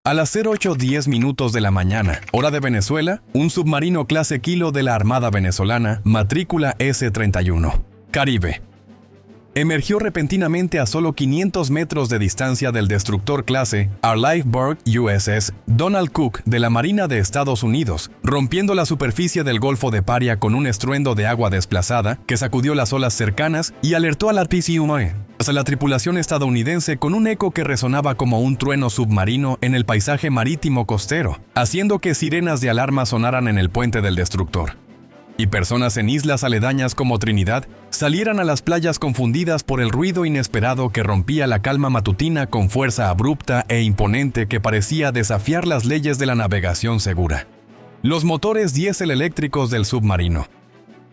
A las 08:10 minutos de la mañana, hora de Venezuela, un submarino clase Kilo de la Armada venezolana, matrícula S-31, Caribe, emergió repentinamente a solo 500 metros de distancia del destructor clase Arleigh USS Donald Cook de la Marina de Estados Unidos, rompiendo la superficie del Golfo de Paria con un estruendo de agua desplazada que sacudió las olas cercanas y alertó a la PCUME, a la tripulación estadounidense con un eco que resonaba como un trueno submarino en el paisaje marítimo costero, haciendo que sirenas de alarma sonaran en el puente del destructor. Y personas en islas aledañas como Trinidad salieran a las playas confundidas por el ruido inesperado que rompía la calma matutina con fuerza abrupta e imponente que parecía desafiar las leyes de la navegación segura. Los motores diésel eléctricos del submarino,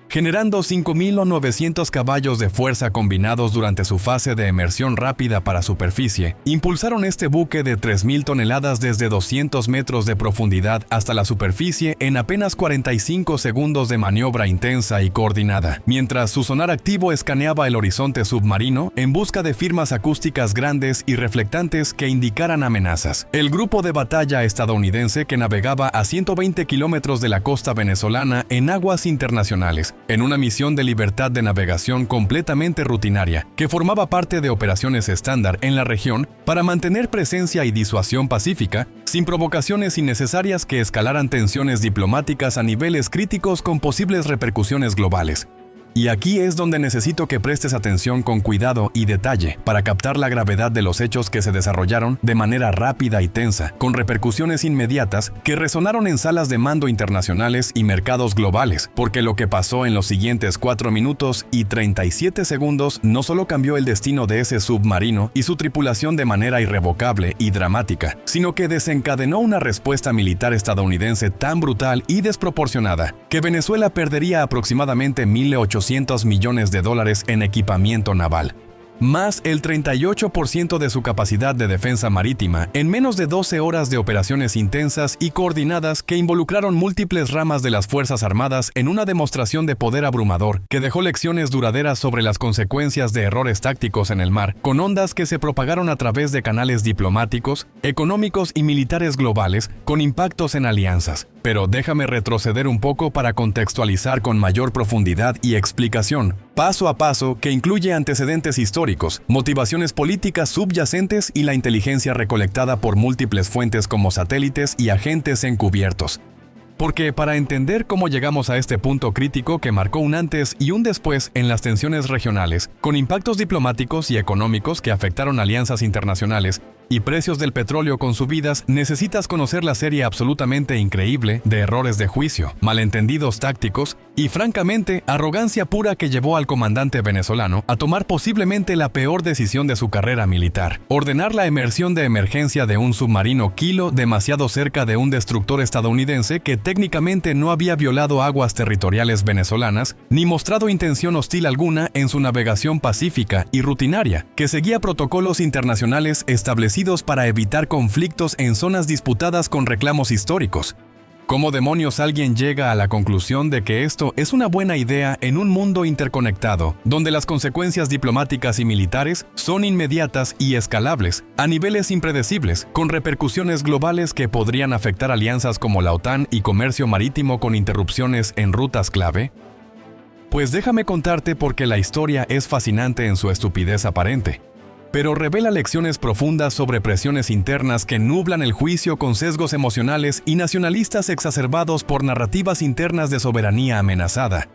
generando 5.900 caballos de fuerza combinados durante su fase de emersión rápida para superficie, impulsaron este buque de 3.000 toneladas desde 200 metros de profundidad hasta la superficie en apenas 45 segundos de maniobra intensa y coordinada, mientras su sonar activo escaneaba el horizonte submarino en busca de firmas acústicas grandes y reflectantes que indicaran amenazas. El grupo de batalla estadounidense que navegaba a 120 kilómetros de la costa venezolana en aguas internacionales, en una misión de libertad de navegación completamente rutinaria, que formaba parte de operaciones estándar en la región para mantener presencia y disuasión pacífica, sin provocaciones innecesarias que escalaran tensiones diplomáticas a niveles críticos con posibles repercusiones globales. Y aquí es donde necesito que prestes atención con cuidado y detalle para captar la gravedad de los hechos que se desarrollaron de manera rápida y tensa, con repercusiones inmediatas que resonaron en salas de mando internacionales y mercados globales, porque lo que pasó en los siguientes 4 minutos y 37 segundos no solo cambió el destino de ese submarino y su tripulación de manera irrevocable y dramática, sino que desencadenó una respuesta militar estadounidense tan brutal y desproporcionada que Venezuela perdería aproximadamente 1.800 millones de dólares en equipamiento naval, más el 38% de su capacidad de defensa marítima en menos de 12 horas de operaciones intensas y coordinadas que involucraron múltiples ramas de las Fuerzas Armadas en una demostración de poder abrumador que dejó lecciones duraderas sobre las consecuencias de errores tácticos en el mar, con ondas que se propagaron a través de canales diplomáticos, económicos y militares globales, con impactos en alianzas. Pero déjame retroceder un poco para contextualizar con mayor profundidad y explicación, paso a paso, que incluye antecedentes históricos, motivaciones políticas subyacentes y la inteligencia recolectada por múltiples fuentes como satélites y agentes encubiertos. Porque para entender cómo llegamos a este punto crítico que marcó un antes y un después en las tensiones regionales, con impactos diplomáticos y económicos que afectaron alianzas internacionales y precios del petróleo con subidas, necesitas conocer la serie absolutamente increíble de errores de juicio, malentendidos tácticos y, francamente, arrogancia pura que llevó al comandante venezolano a tomar posiblemente la peor decisión de su carrera militar: ordenar la emersión de emergencia de un submarino Kilo demasiado cerca de un destructor estadounidense que técnicamente no había violado aguas territoriales venezolanas ni mostrado intención hostil alguna en su navegación pacífica y rutinaria, que seguía protocolos internacionales establecidos para evitar conflictos en zonas disputadas con reclamos históricos. ¿Cómo demonios alguien llega a la conclusión de que esto es una buena idea en un mundo interconectado, donde las consecuencias diplomáticas y militares son inmediatas y escalables, a niveles impredecibles, con repercusiones globales que podrían afectar alianzas como la OTAN y comercio marítimo con interrupciones en rutas clave? Pues déjame contarte porque la historia es fascinante en su estupidez aparente, pero revela lecciones profundas sobre presiones internas que nublan el juicio con sesgos emocionales y nacionalistas exacerbados por narrativas internas de soberanía amenazada.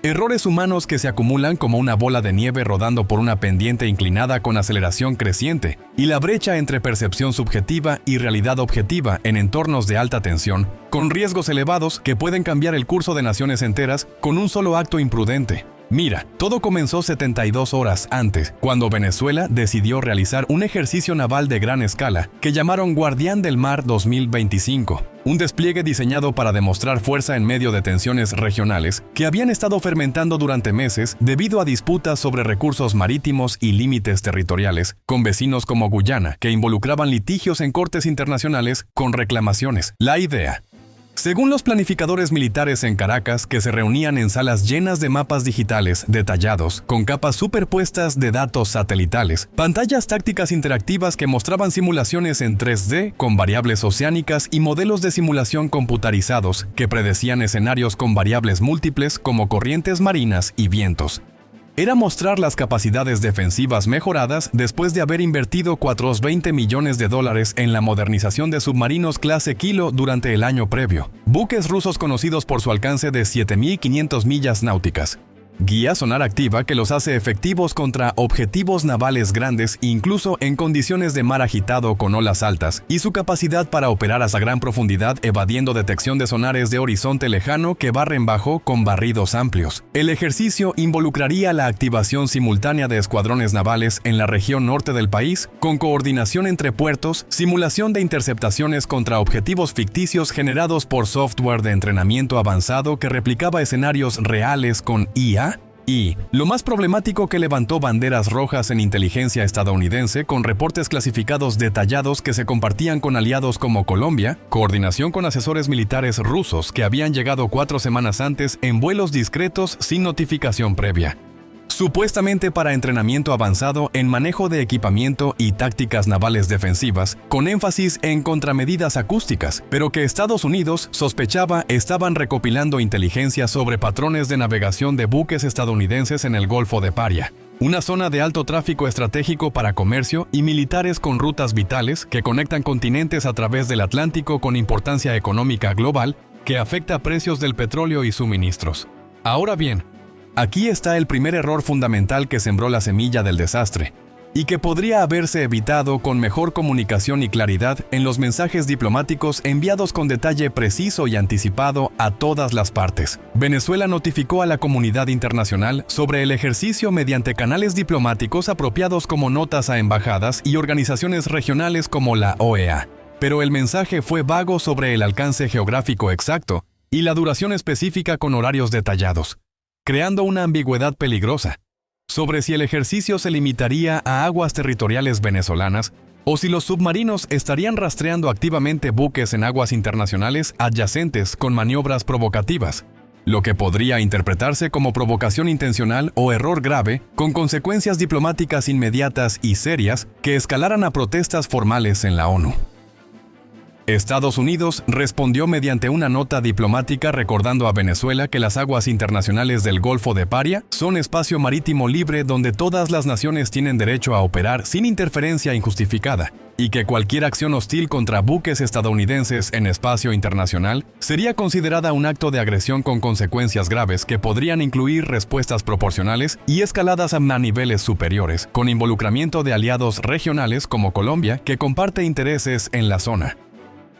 Errores humanos que se acumulan como una bola de nieve rodando por una pendiente inclinada con aceleración creciente, y la brecha entre percepción subjetiva y realidad objetiva en entornos de alta tensión, con riesgos elevados que pueden cambiar el curso de naciones enteras con un solo acto imprudente. Mira, todo comenzó 72 horas antes, cuando Venezuela decidió realizar un ejercicio naval de gran escala que llamaron Guardián del Mar 2025, un despliegue diseñado para demostrar fuerza en medio de tensiones regionales que habían estado fermentando durante meses debido a disputas sobre recursos marítimos y límites territoriales con vecinos como Guyana, que involucraban litigios en cortes internacionales con reclamaciones. La idea: Según los planificadores militares en Caracas, que se reunían en salas llenas de mapas digitales detallados, con capas superpuestas de datos satelitales, pantallas tácticas interactivas que mostraban simulaciones en 3D con variables oceánicas y modelos de simulación computarizados que predecían escenarios con variables múltiples como corrientes marinas y vientos. Era mostrar las capacidades defensivas mejoradas después de haber invertido $420 millones en la modernización de submarinos clase Kilo durante el año previo. Buques rusos conocidos por su alcance de 7.500 millas náuticas. Guía sonar activa que los hace efectivos contra objetivos navales grandes incluso en condiciones de mar agitado con olas altas, y su capacidad para operar hasta gran profundidad evadiendo detección de sonares de horizonte lejano que barren bajo con barridos amplios. El ejercicio involucraría la activación simultánea de escuadrones navales en la región norte del país, con coordinación entre puertos, simulación de interceptaciones contra objetivos ficticios generados por software de entrenamiento avanzado que replicaba escenarios reales con IA, y lo más problemático, que levantó banderas rojas en inteligencia estadounidense con reportes clasificados detallados que se compartían con aliados como Colombia, coordinación con asesores militares rusos que habían llegado 4 semanas antes en vuelos discretos sin notificación previa. Supuestamente para entrenamiento avanzado en manejo de equipamiento y tácticas navales defensivas, con énfasis en contramedidas acústicas, pero que Estados Unidos sospechaba estaban recopilando inteligencia sobre patrones de navegación de buques estadounidenses en el Golfo de Paria, una zona de alto tráfico estratégico para comercio y militares con rutas vitales que conectan continentes a través del Atlántico con importancia económica global que afecta precios del petróleo y suministros. Ahora bien, aquí está el primer error fundamental que sembró la semilla del desastre, y que podría haberse evitado con mejor comunicación y claridad en los mensajes diplomáticos enviados con detalle preciso y anticipado a todas las partes. Venezuela notificó a la comunidad internacional sobre el ejercicio mediante canales diplomáticos apropiados como notas a embajadas y organizaciones regionales como la OEA, pero el mensaje fue vago sobre el alcance geográfico exacto y la duración específica con horarios detallados, creando una ambigüedad peligrosa sobre si el ejercicio se limitaría a aguas territoriales venezolanas o si los submarinos estarían rastreando activamente buques en aguas internacionales adyacentes con maniobras provocativas, lo que podría interpretarse como provocación intencional o error grave con consecuencias diplomáticas inmediatas y serias que escalaran a protestas formales en la ONU. Estados Unidos respondió mediante una nota diplomática recordando a Venezuela que las aguas internacionales del Golfo de Paria son espacio marítimo libre donde todas las naciones tienen derecho a operar sin interferencia injustificada, y que cualquier acción hostil contra buques estadounidenses en espacio internacional sería considerada un acto de agresión con consecuencias graves que podrían incluir respuestas proporcionales y escaladas a niveles superiores, con involucramiento de aliados regionales como Colombia, que comparte intereses en la zona.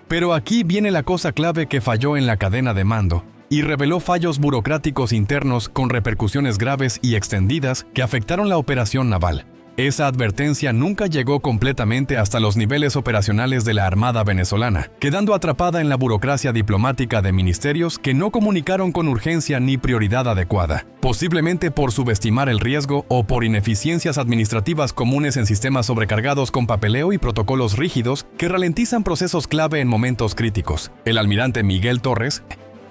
Pero aquí viene la cosa clave que falló en la cadena de mando y reveló fallos burocráticos internos con repercusiones graves y extendidas que afectaron la operación naval. Esa advertencia nunca llegó completamente hasta los niveles operacionales de la Armada venezolana, quedando atrapada en la burocracia diplomática de ministerios que no comunicaron con urgencia ni prioridad adecuada, posiblemente por subestimar el riesgo o por ineficiencias administrativas comunes en sistemas sobrecargados con papeleo y protocolos rígidos que ralentizan procesos clave en momentos críticos. El almirante Miguel Torres,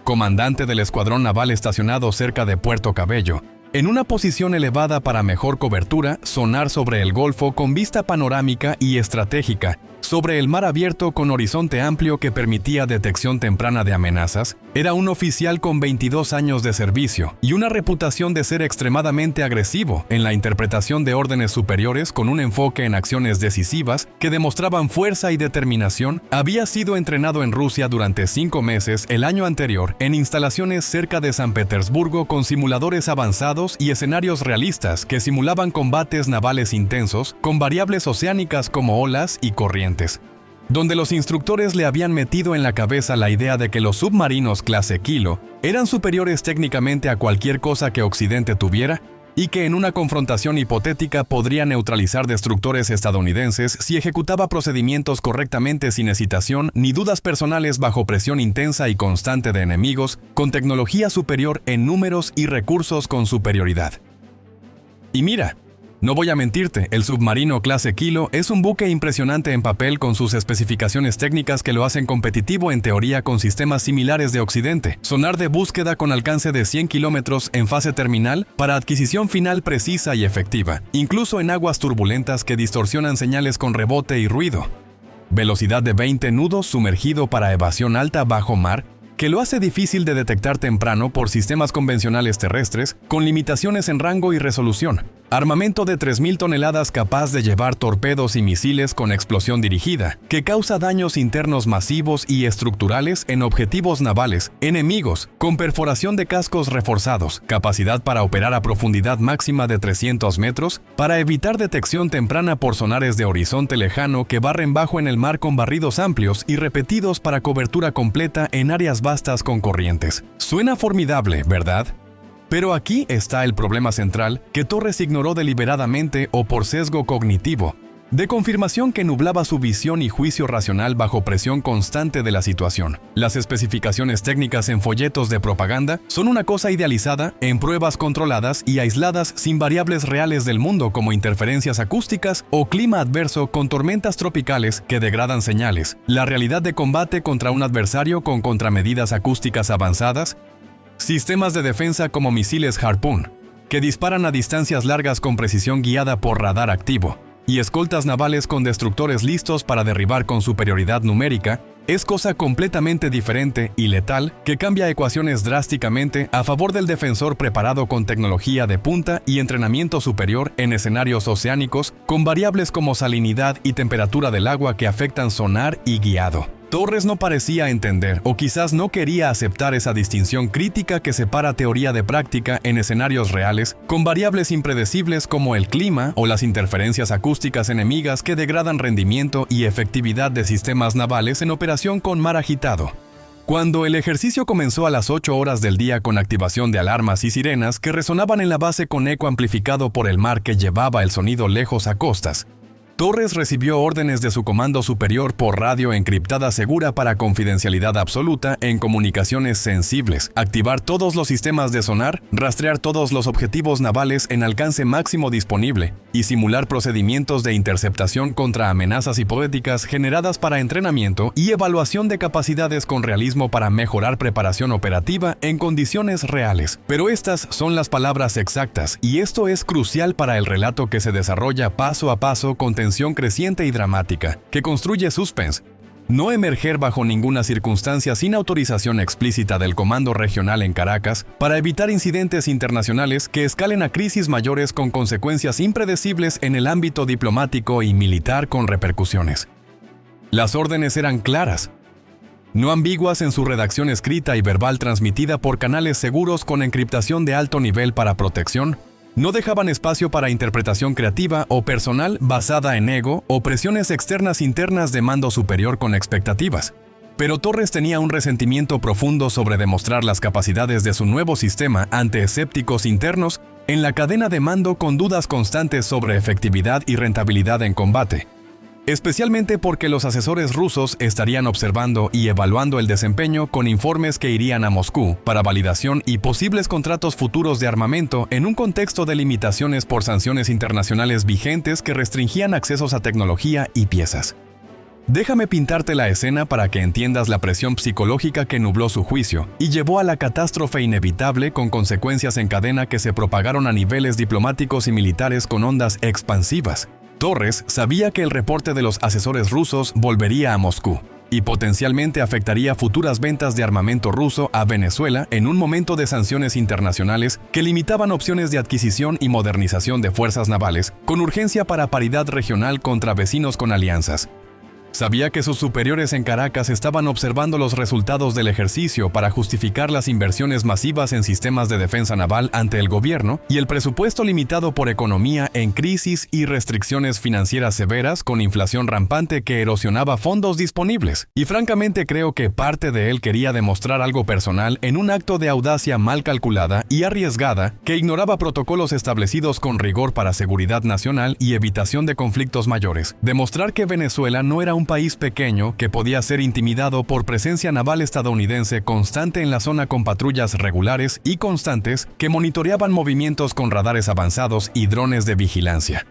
comandante del escuadrón naval estacionado cerca de Puerto Cabello, en una posición elevada para mejor cobertura, sonar sobre el Golfo con vista panorámica y estratégica, sobre el mar abierto con horizonte amplio que permitía detección temprana de amenazas, era un oficial con 22 años de servicio y una reputación de ser extremadamente agresivo en la interpretación de órdenes superiores con un enfoque en acciones decisivas que demostraban fuerza y determinación. Había sido entrenado en Rusia durante 5 meses el año anterior en instalaciones cerca de San Petersburgo con simuladores avanzados y escenarios realistas que simulaban combates navales intensos con variables oceánicas como olas y corrientes, donde los instructores le habían metido en la cabeza la idea de que los submarinos clase Kilo eran superiores técnicamente a cualquier cosa que Occidente tuviera y que en una confrontación hipotética podría neutralizar destructores estadounidenses si ejecutaba procedimientos correctamente sin hesitación ni dudas personales bajo presión intensa y constante de enemigos, con tecnología superior en números y recursos con superioridad. Y mira, No voy a mentirte, el submarino clase Kilo es un buque impresionante en papel con sus especificaciones técnicas que lo hacen competitivo en teoría con sistemas similares de Occidente. Sonar de búsqueda con alcance de 100 kilómetros en fase terminal para adquisición final precisa y efectiva, incluso en aguas turbulentas que distorsionan señales con rebote y ruido. Velocidad de 20 nudos sumergido para evasión alta bajo mar, que lo hace difícil de detectar temprano por sistemas convencionales terrestres, con limitaciones en rango y resolución. Armamento de 3.000 toneladas capaz de llevar torpedos y misiles con explosión dirigida, que causa daños internos masivos y estructurales en objetivos navales, enemigos, con perforación de cascos reforzados, capacidad para operar a profundidad máxima de 300 metros, para evitar detección temprana por sonares de horizonte lejano que barren bajo en el mar con barridos amplios y repetidos para cobertura completa en áreas vastas con corrientes. Suena formidable, ¿verdad? Pero aquí está el problema central que Torres ignoró deliberadamente o por sesgo cognitivo, de confirmación que nublaba su visión y juicio racional bajo presión constante de la situación. Las especificaciones técnicas en folletos de propaganda son una cosa idealizada, en pruebas controladas y aisladas sin variables reales del mundo como interferencias acústicas o clima adverso con tormentas tropicales que degradan señales, la realidad de combate contra un adversario con contramedidas acústicas avanzadas, sistemas de defensa como misiles Harpoon, que disparan a distancias largas con precisión guiada por radar activo, y escoltas navales con destructores listos para derribar con superioridad numérica, es cosa completamente diferente y letal que cambia ecuaciones drásticamente a favor del defensor preparado con tecnología de punta y entrenamiento superior en escenarios oceánicos con variables como salinidad y temperatura del agua que afectan sonar y guiado. Torres no parecía entender, o quizás no quería aceptar esa distinción crítica que separa teoría de práctica en escenarios reales, con variables impredecibles como el clima o las interferencias acústicas enemigas que degradan rendimiento y efectividad de sistemas navales en operación con mar agitado. Cuando el ejercicio comenzó a las 8 horas del día con activación de alarmas y sirenas que resonaban en la base con eco amplificado por el mar que llevaba el sonido lejos a costas, Torres recibió órdenes de su comando superior por radio encriptada segura para confidencialidad absoluta en comunicaciones sensibles, activar todos los sistemas de sonar, rastrear todos los objetivos navales en alcance máximo disponible y simular procedimientos de interceptación contra amenazas hipotéticas generadas para entrenamiento y evaluación de capacidades con realismo para mejorar preparación operativa en condiciones reales. Pero estas son las palabras exactas y esto es crucial para el relato que se desarrolla paso a paso con tensión creciente y dramática, que construye suspense. No emerger bajo ninguna circunstancia sin autorización explícita del Comando Regional en Caracas para evitar incidentes internacionales que escalen a crisis mayores con consecuencias impredecibles en el ámbito diplomático y militar con repercusiones. Las órdenes eran claras, no ambiguas en su redacción escrita y verbal transmitida por canales seguros con encriptación de alto nivel para protección. No dejaban espacio para interpretación creativa o personal basada en ego o presiones externas internas de mando superior con expectativas. Pero Torres tenía un resentimiento profundo sobre demostrar las capacidades de su nuevo sistema ante escépticos internos en la cadena de mando con dudas constantes sobre efectividad y rentabilidad en combate. Especialmente porque los asesores rusos estarían observando y evaluando el desempeño con informes que irían a Moscú para validación y posibles contratos futuros de armamento en un contexto de limitaciones por sanciones internacionales vigentes que restringían accesos a tecnología y piezas. Déjame pintarte la escena para que entiendas la presión psicológica que nubló su juicio y llevó a la catástrofe inevitable con consecuencias en cadena que se propagaron a niveles diplomáticos y militares con ondas expansivas. Torres sabía que el reporte de los asesores rusos volvería a Moscú y potencialmente afectaría futuras ventas de armamento ruso a Venezuela en un momento de sanciones internacionales que limitaban opciones de adquisición y modernización de fuerzas navales con urgencia para paridad regional contra vecinos con alianzas. Sabía que sus superiores en Caracas estaban observando los resultados del ejercicio para justificar las inversiones masivas en sistemas de defensa naval ante el gobierno y el presupuesto limitado por economía en crisis y restricciones financieras severas con inflación rampante que erosionaba fondos disponibles. Y francamente creo que parte de él quería demostrar algo personal en un acto de audacia mal calculada y arriesgada que ignoraba protocolos establecidos con rigor para seguridad nacional y evitación de conflictos mayores. Demostrar que Venezuela no era un un país pequeño que podía ser intimidado por presencia naval estadounidense constante en la zona con patrullas regulares y constantes que monitoreaban movimientos con radares avanzados y drones de vigilancia.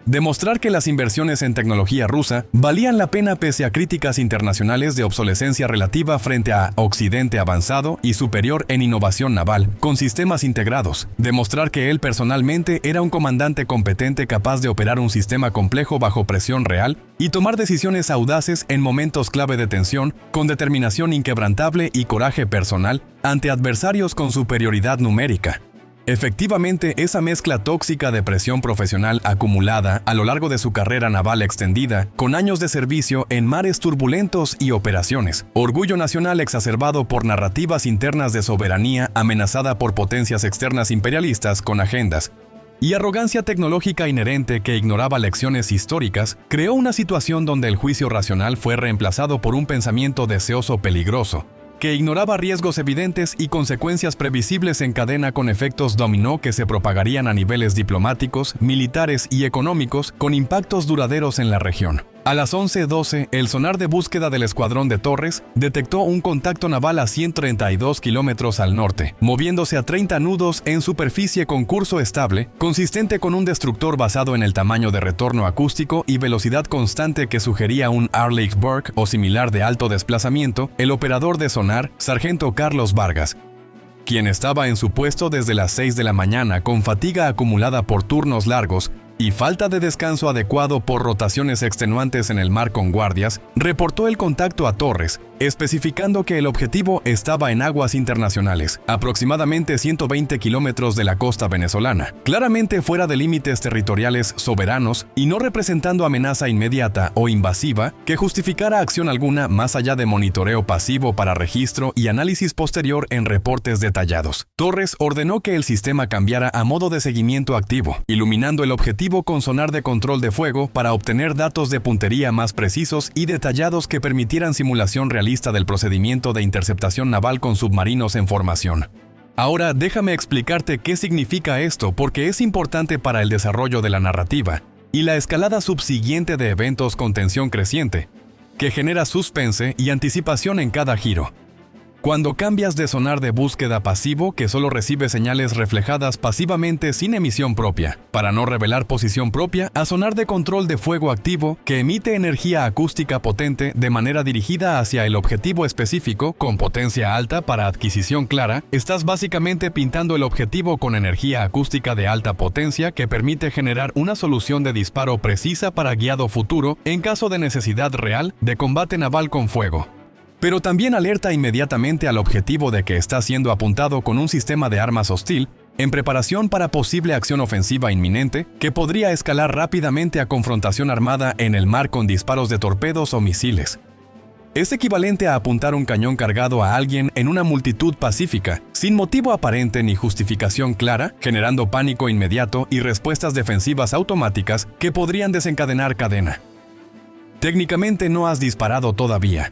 Demostrar que las inversiones en tecnología rusa valían la pena pese a críticas internacionales de obsolescencia relativa frente a Occidente avanzado y superior en innovación naval, con sistemas integrados. Demostrar que él personalmente era un comandante competente capaz de operar un sistema complejo bajo presión real y tomar decisiones audaces en momentos clave de tensión, con determinación inquebrantable y coraje personal ante adversarios con superioridad numérica. Efectivamente, esa mezcla tóxica de presión profesional acumulada a lo largo de su carrera naval extendida, con años de servicio en mares turbulentos y operaciones, orgullo nacional exacerbado por narrativas internas de soberanía amenazada por potencias externas imperialistas con agendas, y arrogancia tecnológica inherente que ignoraba lecciones históricas, creó una situación donde el juicio racional fue reemplazado por un pensamiento deseoso peligroso, que ignoraba riesgos evidentes y consecuencias previsibles en cadena con efectos dominó que se propagarían a niveles diplomáticos, militares y económicos con impactos duraderos en la región. A las 11:12, el sonar de búsqueda del escuadrón de Torres detectó un contacto naval a 132 kilómetros al norte, moviéndose a 30 nudos en superficie con curso estable, consistente con un destructor basado en el tamaño de retorno acústico y velocidad constante que sugería un Arleigh-Burke o similar de alto desplazamiento. El operador de sonar, sargento Carlos Vargas, quien estaba en su puesto desde las 6 de la mañana con fatiga acumulada por turnos largos y falta de descanso adecuado por rotaciones extenuantes en el mar con guardias, reportó el contacto a Torres, especificando que el objetivo estaba en aguas internacionales, aproximadamente 120 kilómetros de la costa venezolana, claramente fuera de límites territoriales soberanos y no representando amenaza inmediata o invasiva que justificara acción alguna más allá de monitoreo pasivo para registro y análisis posterior en reportes detallados. Torres ordenó que el sistema cambiara a modo de seguimiento activo, iluminando el objetivo con sonar de control de fuego para obtener datos de puntería más precisos y detallados que permitieran simulación realista del procedimiento de interceptación naval con submarinos en formación. Ahora déjame explicarte qué significa esto porque es importante para el desarrollo de la narrativa y la escalada subsiguiente de eventos con tensión creciente, que genera suspense y anticipación en cada giro. Cuando cambias de sonar de búsqueda pasivo que solo recibe señales reflejadas pasivamente sin emisión propia, para no revelar posición propia, a sonar de control de fuego activo que emite energía acústica potente de manera dirigida hacia el objetivo específico con potencia alta para adquisición clara, estás básicamente pintando el objetivo con energía acústica de alta potencia que permite generar una solución de disparo precisa para guiado futuro en caso de necesidad real de combate naval con fuego. Pero también alerta inmediatamente al objetivo de que está siendo apuntado con un sistema de armas hostil en preparación para posible acción ofensiva inminente que podría escalar rápidamente a confrontación armada en el mar con disparos de torpedos o misiles. Es equivalente a apuntar un cañón cargado a alguien en una multitud pacífica, sin motivo aparente ni justificación clara, generando pánico inmediato y respuestas defensivas automáticas que podrían desencadenar cadena. Técnicamente no has disparado todavía,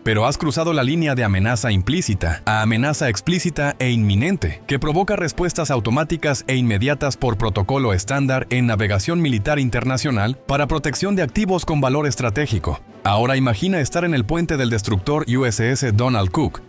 pero has cruzado la línea de amenaza implícita a amenaza explícita e inminente, que provoca respuestas automáticas e inmediatas por protocolo estándar en navegación militar internacional para protección de activos con valor estratégico. Ahora imagina estar en el puente del destructor USS Donald Cook,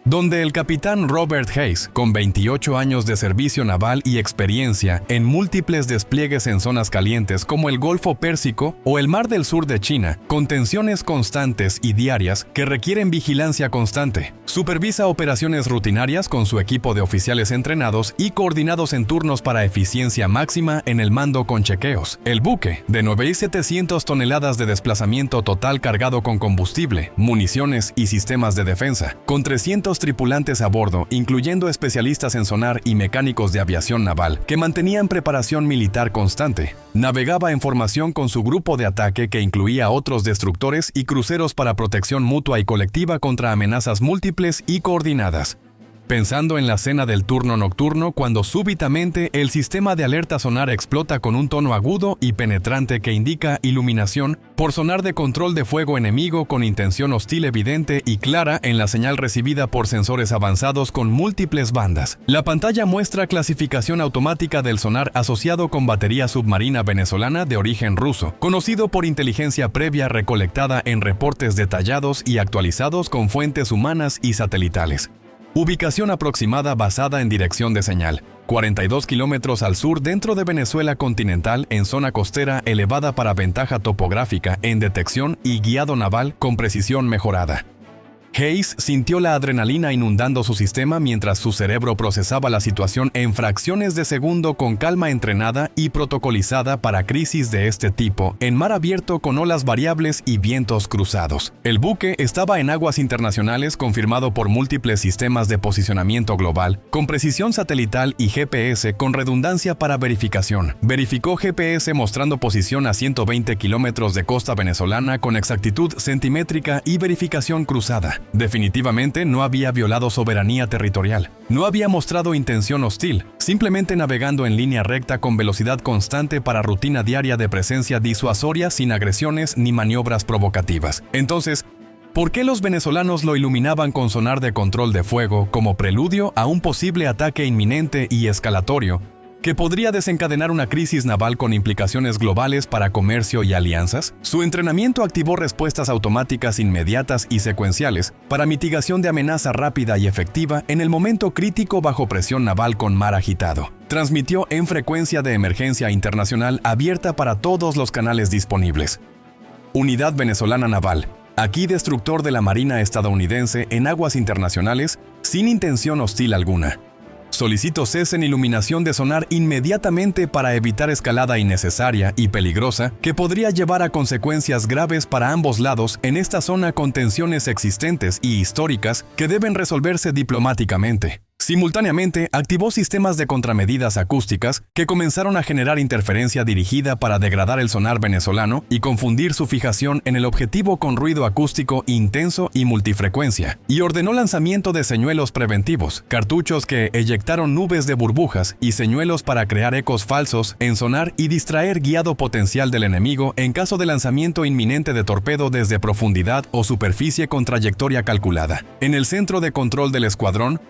donde el capitán Robert Hayes, con 28 años de servicio naval y experiencia en múltiples despliegues en zonas calientes como el Golfo Pérsico o el Mar del Sur de China, con tensiones constantes y diarias que requieren vigilancia constante, supervisa operaciones rutinarias con su equipo de oficiales entrenados y coordinados en turnos para eficiencia máxima en el mando con chequeos. El buque, de 9.700 toneladas de desplazamiento total cargado con combustible, municiones y sistemas de defensa, con 300 tripulantes a bordo, incluyendo especialistas en sonar y mecánicos de aviación naval, que mantenían preparación militar constante. Navegaba en formación con su grupo de ataque que incluía otros destructores y cruceros para protección mutua y colectiva contra amenazas múltiples y coordinadas. pensando en la cena del turno nocturno cuando súbitamente el sistema de alerta sonar explota con un tono agudo y penetrante que indica iluminación por sonar de control de fuego enemigo con intención hostil evidente y clara en la señal recibida por sensores avanzados con múltiples bandas. La pantalla muestra clasificación automática del sonar asociado con batería submarina venezolana de origen ruso, conocido por inteligencia previa recolectada en reportes detallados y actualizados con fuentes humanas y satelitales. Ubicación aproximada basada en dirección de señal. 42 kilómetros al sur dentro de Venezuela continental en zona costera elevada para ventaja topográfica en detección y guiado naval con precisión mejorada. Hayes sintió la adrenalina inundando su sistema mientras su cerebro procesaba la situación en fracciones de segundo con calma entrenada y protocolizada para crisis de este tipo, en mar abierto con olas variables y vientos cruzados. El buque estaba en aguas internacionales confirmado por múltiples sistemas de posicionamiento global, con precisión satelital y GPS con redundancia para verificación. Verificó GPS mostrando posición a 120 kilómetros de costa venezolana con exactitud centimétrica y verificación cruzada. Definitivamente no había violado soberanía territorial. No había mostrado intención hostil, simplemente navegando en línea recta con velocidad constante para rutina diaria de presencia disuasoria sin agresiones ni maniobras provocativas. Entonces, ¿por qué los venezolanos lo iluminaban con sonar de control de fuego como preludio a un posible ataque inminente y escalatorio que podría desencadenar una crisis naval con implicaciones globales para comercio y alianzas? Su entrenamiento activó respuestas automáticas inmediatas y secuenciales para mitigación de amenaza rápida y efectiva en el momento crítico bajo presión naval con mar agitado. Transmitió en frecuencia de emergencia internacional abierta para todos los canales disponibles. Unidad Venezolana Naval. Aquí destructor de la Marina estadounidense en aguas internacionales sin intención hostil alguna. Solicito cese en iluminación de sonar inmediatamente para evitar escalada innecesaria y peligrosa que podría llevar a consecuencias graves para ambos lados en esta zona con tensiones existentes y históricas que deben resolverse diplomáticamente. Simultáneamente, activó sistemas de contramedidas acústicas que comenzaron a generar interferencia dirigida para degradar el sonar venezolano y confundir su fijación en el objetivo con ruido acústico intenso y multifrecuencia, y ordenó lanzamiento de señuelos preventivos, cartuchos que eyectaron nubes de burbujas y señuelos para crear ecos falsos en sonar y distraer guiado potencial del enemigo en caso de lanzamiento inminente de torpedo desde profundidad o superficie con trayectoria calculada. En el centro de control del escuadrón,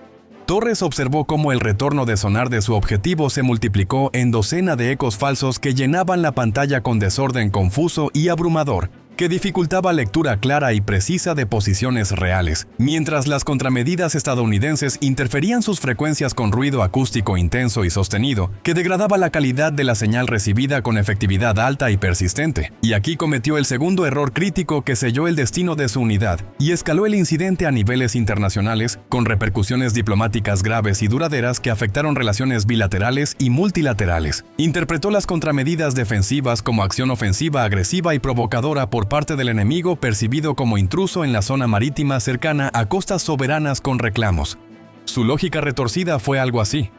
Torres observó cómo el retorno de sonar de su objetivo se multiplicó en docena de ecos falsos que llenaban la pantalla con desorden confuso y abrumador, que dificultaba lectura clara y precisa de posiciones reales, mientras las contramedidas estadounidenses interferían sus frecuencias con ruido acústico intenso y sostenido, que degradaba la calidad de la señal recibida con efectividad alta y persistente. Y aquí cometió el segundo error crítico que selló el destino de su unidad, y escaló el incidente a niveles internacionales, con repercusiones diplomáticas graves y duraderas que afectaron relaciones bilaterales y multilaterales. Interpretó las contramedidas defensivas como acción ofensiva agresiva y provocadora por parte del enemigo percibido como intruso en la zona marítima cercana a costas soberanas con reclamos. Su lógica retorcida fue algo así: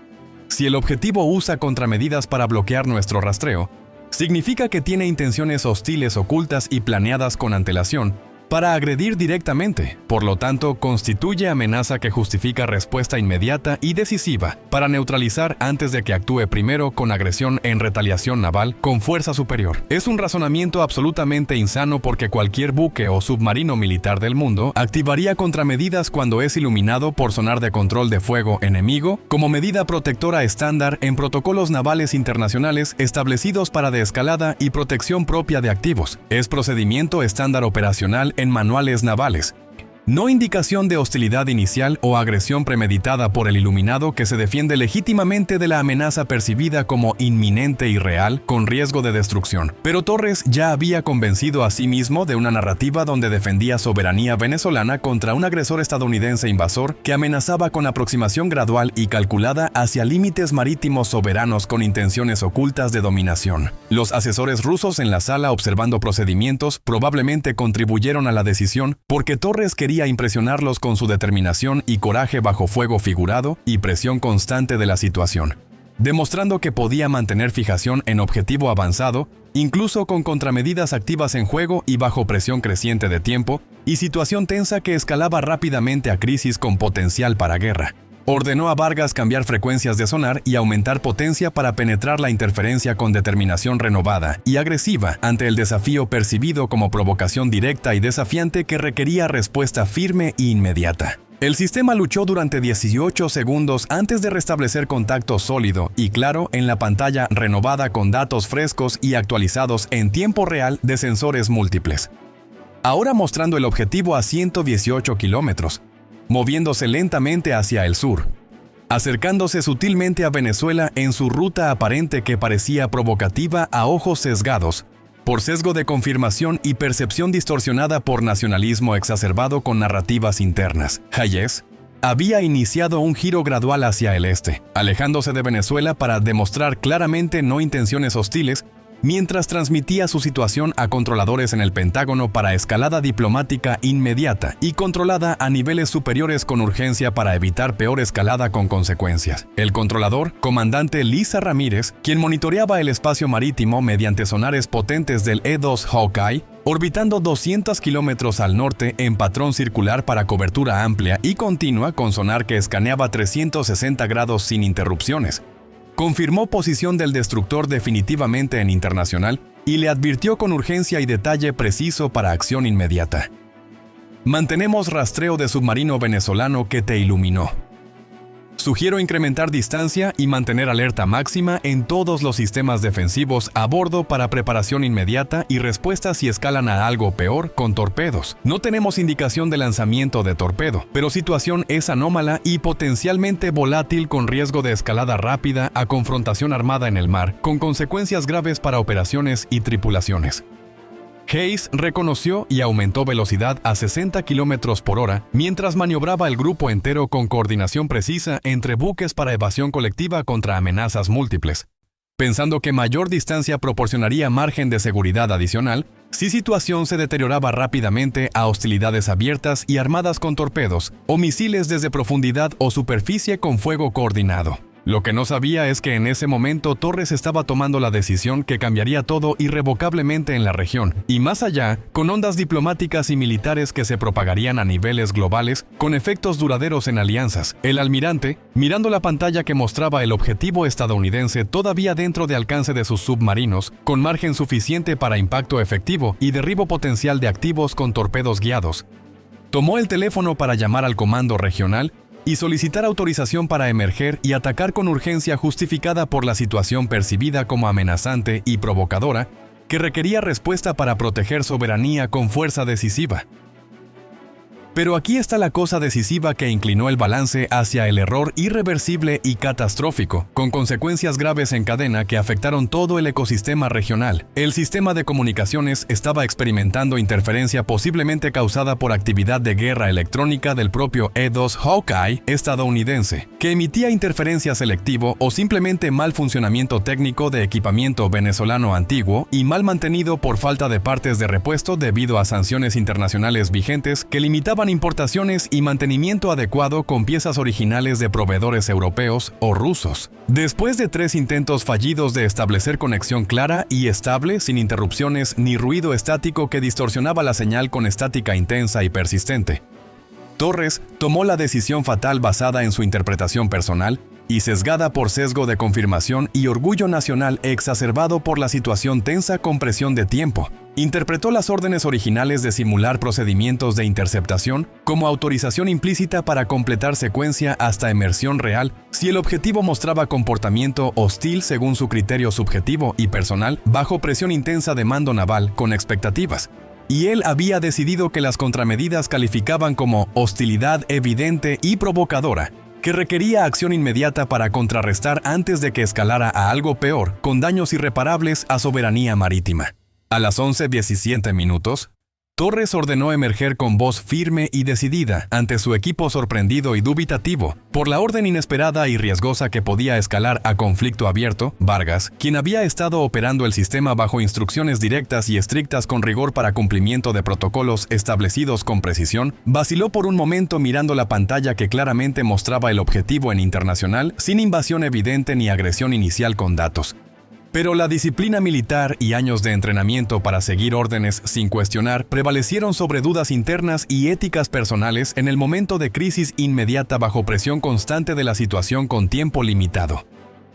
si el objetivo usa contramedidas para bloquear nuestro rastreo, significa que tiene intenciones hostiles ocultas y planeadas con antelación para agredir directamente. Por lo tanto, constituye amenaza que justifica respuesta inmediata y decisiva para neutralizar antes de que actúe primero con agresión en retaliación naval con fuerza superior. Es un razonamiento absolutamente insano porque cualquier buque o submarino militar del mundo activaría contramedidas cuando es iluminado por sonar de control de fuego enemigo como medida protectora estándar en protocolos navales internacionales establecidos para desescalada y protección propia de activos. Es procedimiento estándar operacional en manuales navales. No indicación de hostilidad inicial o agresión premeditada por el iluminado que se defiende legítimamente de la amenaza percibida como inminente y real, con riesgo de destrucción. Pero Torres ya había convencido a sí mismo de una narrativa donde defendía soberanía venezolana contra un agresor estadounidense invasor que amenazaba con aproximación gradual y calculada hacia límites marítimos soberanos con intenciones ocultas de dominación. Los asesores rusos en la sala observando procedimientos probablemente contribuyeron a la decisión porque Torres quería impresionarlos con su determinación y coraje bajo fuego figurado y presión constante de la situación, demostrando que podía mantener fijación en objetivo avanzado, incluso con contramedidas activas en juego y bajo presión creciente de tiempo y situación tensa que escalaba rápidamente a crisis con potencial para guerra. Ordenó a Vargas cambiar frecuencias de sonar y aumentar potencia para penetrar la interferencia con determinación renovada y agresiva ante el desafío percibido como provocación directa y desafiante que requería respuesta firme e inmediata. El sistema luchó durante 18 segundos antes de restablecer contacto sólido y claro en la pantalla renovada con datos frescos y actualizados en tiempo real de sensores múltiples. Ahora mostrando el objetivo a 118 kilómetros, moviéndose lentamente hacia el sur, acercándose sutilmente a Venezuela en su ruta aparente que parecía provocativa a ojos sesgados, por sesgo de confirmación y percepción distorsionada por nacionalismo exacerbado con narrativas internas. Hayes había iniciado un giro gradual hacia el este, alejándose de Venezuela para demostrar claramente no intenciones hostiles, mientras transmitía su situación a controladores en el Pentágono para escalada diplomática inmediata y controlada a niveles superiores con urgencia para evitar peor escalada con consecuencias. El controlador, comandante Lisa Ramírez, quien monitoreaba el espacio marítimo mediante sonares potentes del E-2 Hawkeye, orbitando 200 kilómetros al norte en patrón circular para cobertura amplia y continua con sonar que escaneaba 360 grados sin interrupciones, confirmó posición del destructor definitivamente en internacional y le advirtió con urgencia y detalle preciso para acción inmediata. Mantenemos rastreo de submarino venezolano que te iluminó. Sugiero incrementar distancia y mantener alerta máxima en todos los sistemas defensivos a bordo para preparación inmediata y respuesta si escalan a algo peor con torpedos. No tenemos indicación de lanzamiento de torpedo, pero situación es anómala y potencialmente volátil con riesgo de escalada rápida a confrontación armada en el mar, con consecuencias graves para operaciones y tripulaciones. Hayes reconoció y aumentó velocidad a 60 km por hora mientras maniobraba el grupo entero con coordinación precisa entre buques para evasión colectiva contra amenazas múltiples, pensando que mayor distancia proporcionaría margen de seguridad adicional si situación se deterioraba rápidamente a hostilidades abiertas y armadas con torpedos o misiles desde profundidad o superficie con fuego coordinado. Lo que no sabía es que en ese momento Torres estaba tomando la decisión que cambiaría todo irrevocablemente en la región, y más allá, con ondas diplomáticas y militares que se propagarían a niveles globales, con efectos duraderos en alianzas. El almirante, mirando la pantalla que mostraba el objetivo estadounidense todavía dentro de alcance de sus submarinos, con margen suficiente para impacto efectivo y derribo potencial de activos con torpedos guiados, tomó el teléfono para llamar al comando regional y solicitar autorización para emerger y atacar con urgencia justificada por la situación percibida como amenazante y provocadora, que requería respuesta para proteger soberanía con fuerza decisiva. Pero aquí está la cosa decisiva que inclinó el balance hacia el error irreversible y catastrófico, con consecuencias graves en cadena que afectaron todo el ecosistema regional. El sistema de comunicaciones estaba experimentando interferencia posiblemente causada por actividad de guerra electrónica del propio E-2 Hawkeye estadounidense, que emitía interferencia selectivo o simplemente mal funcionamiento técnico de equipamiento venezolano antiguo y mal mantenido por falta de partes de repuesto debido a sanciones internacionales vigentes que limitaban importaciones y mantenimiento adecuado con piezas originales de proveedores europeos o rusos. Después de 3 intentos fallidos de establecer conexión clara y estable sin interrupciones ni ruido estático que distorsionaba la señal con estática intensa y persistente, Torres tomó la decisión fatal basada en su interpretación personal y sesgada por sesgo de confirmación y orgullo nacional exacerbado por la situación tensa con presión de tiempo. Interpretó las órdenes originales de simular procedimientos de interceptación como autorización implícita para completar secuencia hasta emersión real si el objetivo mostraba comportamiento hostil según su criterio subjetivo y personal bajo presión intensa de mando naval con expectativas. Y él había decidido que las contramedidas calificaban como hostilidad evidente y provocadora, que requería acción inmediata para contrarrestar antes de que escalara a algo peor, con daños irreparables a soberanía marítima. A las 11:17 minutos, Torres ordenó emerger con voz firme y decidida ante su equipo sorprendido y dubitativo por la orden inesperada y riesgosa que podía escalar a conflicto abierto. Vargas, quien había estado operando el sistema bajo instrucciones directas y estrictas con rigor para cumplimiento de protocolos establecidos con precisión, vaciló por un momento mirando la pantalla que claramente mostraba el objetivo en internacional sin invasión evidente ni agresión inicial con datos. Pero la disciplina militar y años de entrenamiento para seguir órdenes sin cuestionar prevalecieron sobre dudas internas y éticas personales en el momento de crisis inmediata bajo presión constante de la situación con tiempo limitado.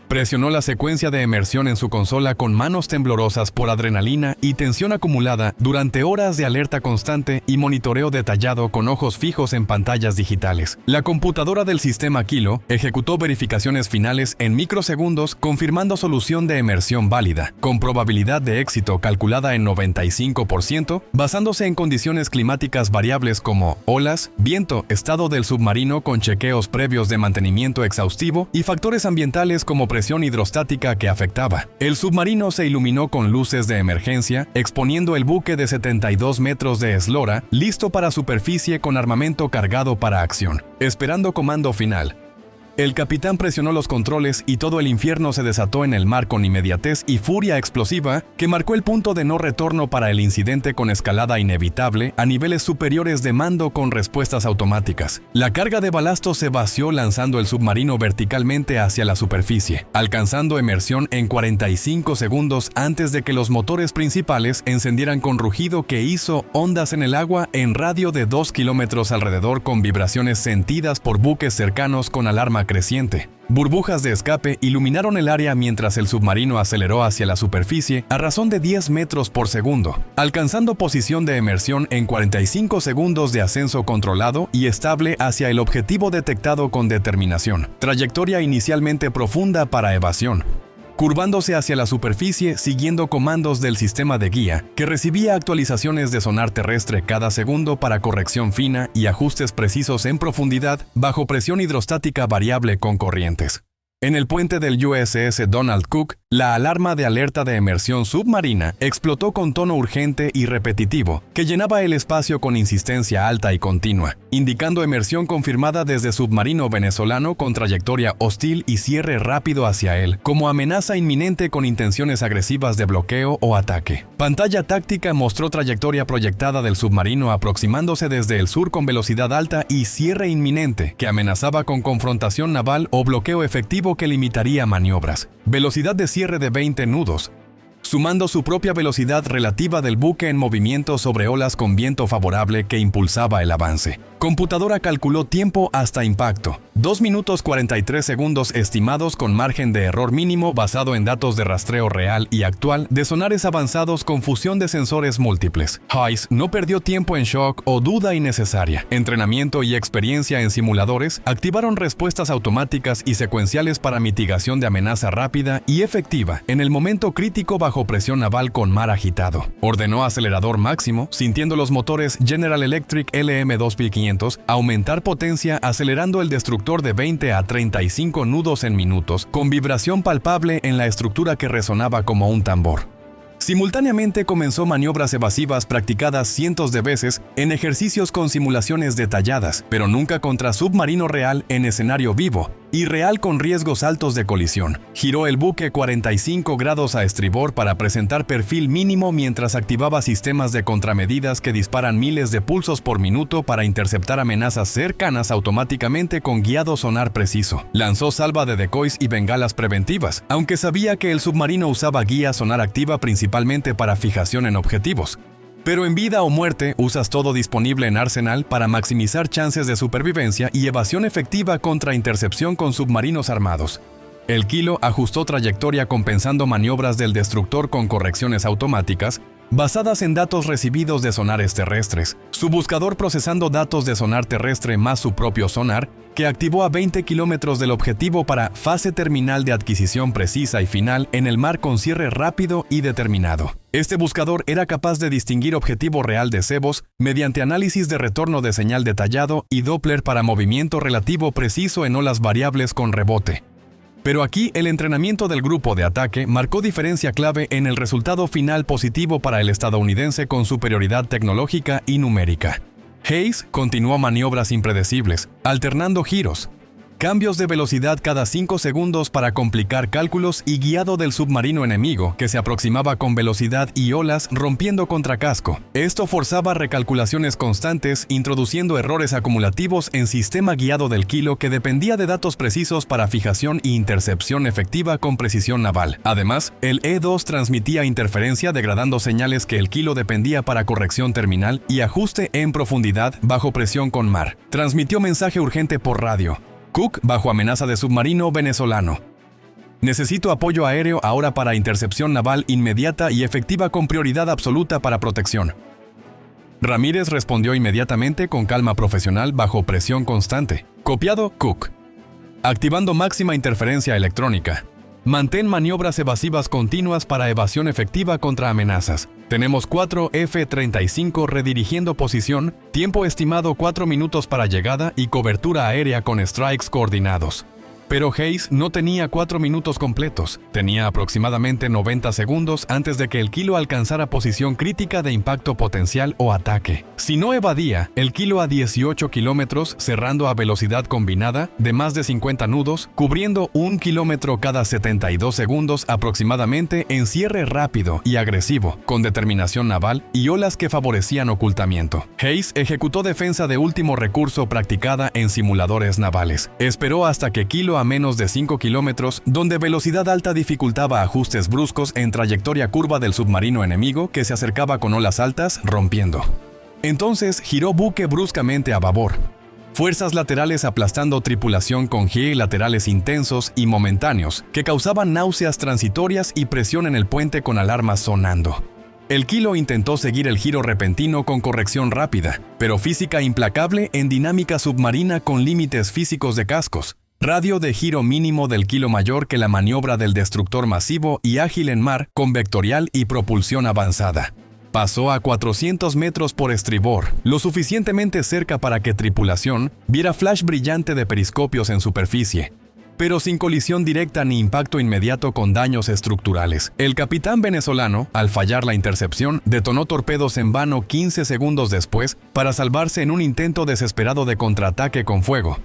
Presionó la secuencia de emersión en su consola con manos temblorosas por adrenalina y tensión acumulada durante horas de alerta constante y monitoreo detallado con ojos fijos en pantallas digitales. La computadora del sistema Kilo ejecutó verificaciones finales en microsegundos confirmando solución de emersión válida, con probabilidad de éxito calculada en 95%, basándose en condiciones climáticas variables como olas, viento, estado del submarino con chequeos previos de mantenimiento exhaustivo y factores ambientales como presión hidrostática que afectaba. El submarino se iluminó con luces de emergencia, exponiendo el buque de 72 metros de eslora, listo para superficie con armamento cargado para acción, esperando comando final. El capitán presionó los controles y todo el infierno se desató en el mar con inmediatez y furia explosiva que marcó el punto de no retorno para el incidente con escalada inevitable a niveles superiores de mando con respuestas automáticas. La carga de balasto se vació lanzando el submarino verticalmente hacia la superficie, alcanzando emersión en 45 segundos antes de que los motores principales encendieran con rugido que hizo ondas en el agua en radio de 2 kilómetros alrededor con vibraciones sentidas por buques cercanos con alarma creciente. Burbujas de escape iluminaron el área mientras el submarino aceleró hacia la superficie a razón de 10 metros por segundo, alcanzando posición de emersión en 45 segundos de ascenso controlado y estable hacia el objetivo detectado con determinación. Trayectoria inicialmente profunda para evasión, curvándose hacia la superficie siguiendo comandos del sistema de guía, que recibía actualizaciones de sonar terrestre cada segundo para corrección fina y ajustes precisos en profundidad bajo presión hidrostática variable con corrientes. En el puente del USS Donald Cook, la alarma de alerta de emersión submarina explotó con tono urgente y repetitivo, que llenaba el espacio con insistencia alta y continua, indicando emersión confirmada desde submarino venezolano con trayectoria hostil y cierre rápido hacia él, como amenaza inminente con intenciones agresivas de bloqueo o ataque. Pantalla táctica mostró trayectoria proyectada del submarino aproximándose desde el sur con velocidad alta y cierre inminente, que amenazaba con confrontación naval o bloqueo efectivo que limitaría maniobras. Velocidad de cierre de 20 nudos, sumando su propia velocidad relativa del buque en movimiento sobre olas con viento favorable que impulsaba el avance. Computadora calculó tiempo hasta impacto, 2 minutos 43 segundos estimados con margen de error mínimo basado en datos de rastreo real y actual de sonares avanzados con fusión de sensores múltiples. Hayes no perdió tiempo en shock o duda innecesaria. Entrenamiento y experiencia en simuladores activaron respuestas automáticas y secuenciales para mitigación de amenaza rápida y efectiva en el momento crítico bajo presión naval con mar agitado. Ordenó acelerador máximo, sintiendo los motores General Electric LM2500 aumentar potencia acelerando el destructor de 20 a 35 nudos en minutos, con vibración palpable en la estructura que resonaba como un tambor. Simultáneamente comenzó maniobras evasivas practicadas cientos de veces en ejercicios con simulaciones detalladas, pero nunca contra submarino real en escenario vivo y real con riesgos altos de colisión. Giró el buque 45 grados a estribor para presentar perfil mínimo mientras activaba sistemas de contramedidas que disparan miles de pulsos por minuto para interceptar amenazas cercanas automáticamente con guiado sonar preciso. Lanzó salva de decoys y bengalas preventivas, aunque sabía que el submarino usaba guía sonar activa principalmente para fijación en objetivos. Pero en vida o muerte usas todo disponible en Arsenal para maximizar chances de supervivencia y evasión efectiva contra intercepción con submarinos armados. El Kilo ajustó trayectoria compensando maniobras del destructor con correcciones automáticas basadas en datos recibidos de sonares terrestres. Su buscador procesando datos de sonar terrestre más su propio sonar, que activó a 20 kilómetros del objetivo para fase terminal de adquisición precisa y final en el mar con cierre rápido y determinado. Este buscador era capaz de distinguir objetivo real de cebos mediante análisis de retorno de señal detallado y Doppler para movimiento relativo preciso en olas variables con rebote. Pero aquí el entrenamiento del grupo de ataque marcó diferencia clave en el resultado final positivo para el estadounidense con superioridad tecnológica y numérica. Hayes continuó maniobras impredecibles, alternando giros, Cambios de velocidad cada 5 segundos para complicar cálculos y guiado del submarino enemigo, que se aproximaba con velocidad y olas rompiendo contra casco. Esto forzaba recalculaciones constantes, introduciendo errores acumulativos en sistema guiado del Kilo que dependía de datos precisos para fijación e intercepción efectiva con precisión naval. Además, el E-2 transmitía interferencia degradando señales que el Kilo dependía para corrección terminal y ajuste en profundidad bajo presión con mar. Transmitió mensaje urgente por radio. Cook bajo amenaza de submarino venezolano. Necesito apoyo aéreo ahora para intercepción naval inmediata y efectiva con prioridad absoluta para protección. Ramírez respondió inmediatamente con calma profesional bajo presión constante. Copiado, Cook. Activando máxima interferencia electrónica. Mantén maniobras evasivas continuas para evasión efectiva contra amenazas. Tenemos 4 F-35 redirigiendo posición, tiempo estimado 4 minutos para llegada y cobertura aérea con strikes coordinados. Pero Hayes no tenía 4 minutos completos, tenía aproximadamente 90 segundos antes de que el Kilo alcanzara posición crítica de impacto potencial o ataque. Si no evadía, el Kilo a 18 kilómetros, cerrando a velocidad combinada de más de 50 nudos, cubriendo 1 kilómetro cada 72 segundos aproximadamente en cierre rápido y agresivo, con determinación naval y olas que favorecían ocultamiento. Hayes ejecutó defensa de último recurso practicada en simuladores navales. Esperó hasta que Kilo a menos de 5 kilómetros, donde velocidad alta dificultaba ajustes bruscos en trayectoria curva del submarino enemigo que se acercaba con olas altas, rompiendo. Entonces giró buque bruscamente a babor. Fuerzas laterales aplastando tripulación con gires laterales intensos y momentáneos que causaban náuseas transitorias y presión en el puente con alarmas sonando. El Kilo intentó seguir el giro repentino con corrección rápida, pero física implacable en dinámica submarina con límites físicos de cascos. Radio de giro mínimo del Kilo mayor que la maniobra del destructor masivo y ágil en mar con vectorial y propulsión avanzada. Pasó a 400 metros por estribor, lo suficientemente cerca para que tripulación viera flash brillante de periscopios en superficie, pero sin colisión directa ni impacto inmediato con daños estructurales. El capitán venezolano, al fallar la intercepción, detonó torpedos en vano 15 segundos después para salvarse en un intento desesperado de contraataque con fuego.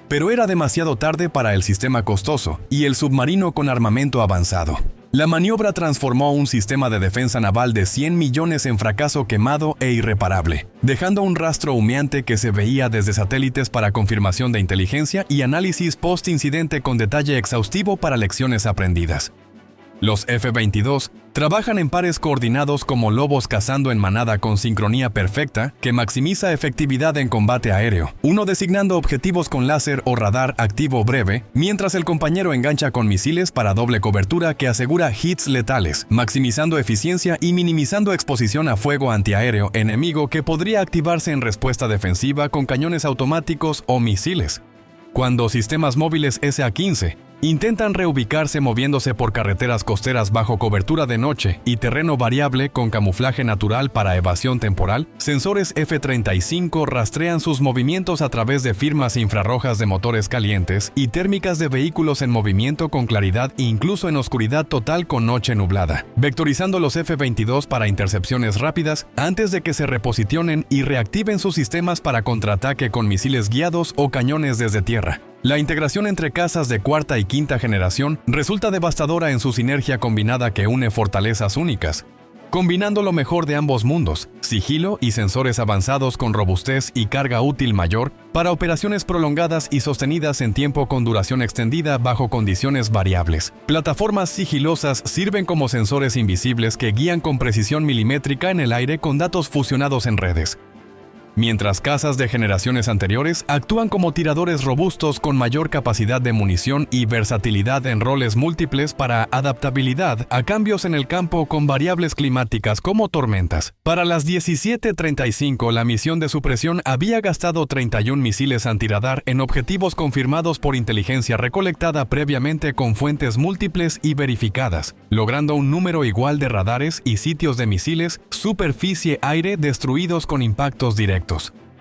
Pero era demasiado tarde para el sistema costoso y el submarino con armamento avanzado. La maniobra transformó un sistema de defensa naval de 100 millones en fracaso quemado e irreparable, dejando un rastro humeante que se veía desde satélites para confirmación de inteligencia y análisis post-incidente con detalle exhaustivo para lecciones aprendidas. Los F-22 trabajan en pares coordinados como lobos cazando en manada con sincronía perfecta que maximiza efectividad en combate aéreo, uno designando objetivos con láser o radar activo breve, mientras el compañero engancha con misiles para doble cobertura que asegura hits letales, maximizando eficiencia y minimizando exposición a fuego antiaéreo enemigo que podría activarse en respuesta defensiva con cañones automáticos o misiles. Cuando sistemas móviles SA-15 intentan reubicarse moviéndose por carreteras costeras bajo cobertura de noche y terreno variable con camuflaje natural para evasión temporal, sensores F-35 rastrean sus movimientos a través de firmas infrarrojas de motores calientes y térmicas de vehículos en movimiento con claridad e incluso en oscuridad total con noche nublada, vectorizando los F-22 para intercepciones rápidas antes de que se reposicionen y reactiven sus sistemas para contraataque con misiles guiados o cañones desde tierra. La integración entre cazas de cuarta y quinta generación resulta devastadora en su sinergia combinada que une fortalezas únicas, combinando lo mejor de ambos mundos, sigilo y sensores avanzados con robustez y carga útil mayor para operaciones prolongadas y sostenidas en tiempo con duración extendida bajo condiciones variables. Plataformas sigilosas sirven como sensores invisibles que guían con precisión milimétrica en el aire con datos fusionados en redes, mientras cazas de generaciones anteriores actúan como tiradores robustos con mayor capacidad de munición y versatilidad en roles múltiples para adaptabilidad a cambios en el campo con variables climáticas como tormentas. Para las 17:35, la misión de supresión había gastado 31 misiles antiradar en objetivos confirmados por inteligencia recolectada previamente con fuentes múltiples y verificadas, logrando un número igual de radares y sitios de misiles superficie-aire destruidos con impactos directos.